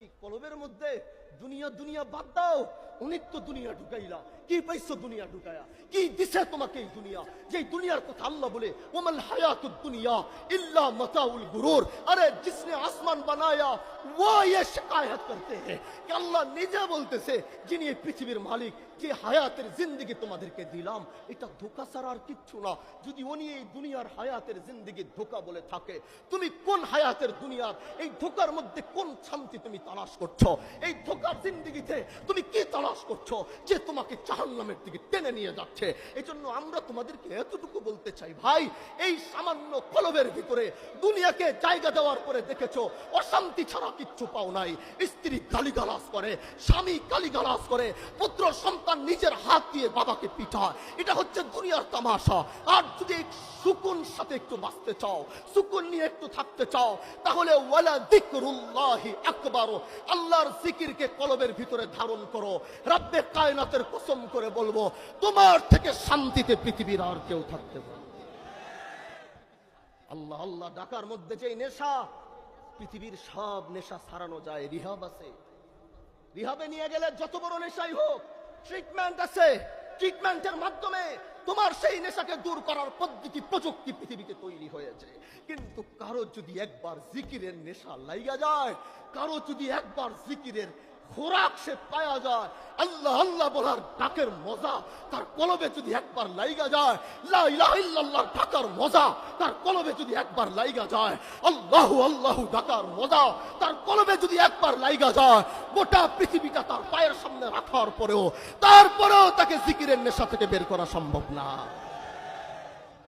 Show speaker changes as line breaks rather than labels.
কলবের মধ্যে দুনিয়া দুনিয়া বাদ দাও, অনেক তো দুনিয়া ঢুকাইলা, কি পাইছো দুনিয়া ঢুকায়া? কি দিছে তোমাকে এই দুনিয়া? যে দুনিয়ার কথা আল্লাহ বলে ওমাল হায়াতুদ দুনিয়া ইল্লা মাতাউল গুরুর। আরে जिसने आसमान बनाया वो ये शिकायत करते हैं कि আল্লাহ নিজে বলতেছে যিনি এই পৃথিবীর মালিক, যে হায়াতের জিন্দেগি তোমাদেরকে দিলাম এটা ধোঁকা ছাড়া আর কিচ্ছু না। যদি উনি এই দুনিয়ার হায়াতের জিন্দেগি ধোঁকা বলে থাকে, তুমি কোন হায়াতের দুনিয়ার এই ধোঁকার মধ্যে কোন শান্তি তুমি তালাশ করছো? এই ধোঁকার জিন্দেগিতে তুমি কি তালাশ করছো যে তোমাকে জাহান্নামের দিকে টেনে নিয়ে যাচ্ছে? এই জন্য আমরা তোমাদেরকে এতটুকু বলতে চাই, ভাই এই সামান্য কলবের ভিতরে দুনিয়াকে জায়গা দেওয়ার পরে দেখেছো অশান্তি ছাড়া কিচ্ছু পাও নাই। স্ত্রী গালিগালাজ করে, স্বামী গালিগালাজ করে, পুত্র সন্তান নিজের হাত দিয়ে বাবাকে পিটায়, এটা হচ্ছে দুনিয়ার তামাশা। আর যদি সুকুন সাথে একটু বাঁচতে চাও, সুকুন নিয়ে একটু থাকতে চাও, তাহলে ওয়ালা যিকরুল্লাহি আকবার, আল্লাহর জিকিরকে কলবের ভিতরে ধারণ করো। রব্বে কায়নাতের কসম করে বলবো, তোমার থেকে শান্তিতে পৃথিবীর আর কেউ থাকতে পারে। আল্লাহ আল্লাহ ডাকার মধ্যে যে নেশা, পৃথিবীর সব নেশা ছাড়ানো যায়। রিহাব আছে, রিহাবে নিয়ে গেলে যত বড় নেশাই হোক ট্রিটমেন্ট আছে, ট্রিটমেন্টের মাধ্যমে তোমার সেই নেশাকে দূর করার পদ্ধতি প্রযুক্তি পৃথিবীতে তৈরি হয়েছে। কিন্তু কারো যদি একবার জিকিরের নেশা লাইগা যায়, কারো যদি একবার জিকিরের খোরাক সে পায়া যায়, আল্লাহ আল্লাহ বলার ডাকের মজা তার কলবে যদি একবার লাইগা যায়, লা ইলাহা ইল্লাল্লাহ ডাকার মজা তার কলবে যদি একবার লাইগা যায়, আল্লাহু আল্লাহু ডাকার মজা তার কলবে যদি একবার লাইগা যায়, গোটা পৃথিবীটা তার পায়ের সামনে রাখার পরেও তারপরেও তাকে জিকিরের নেশা থেকে বের করা সম্ভব না।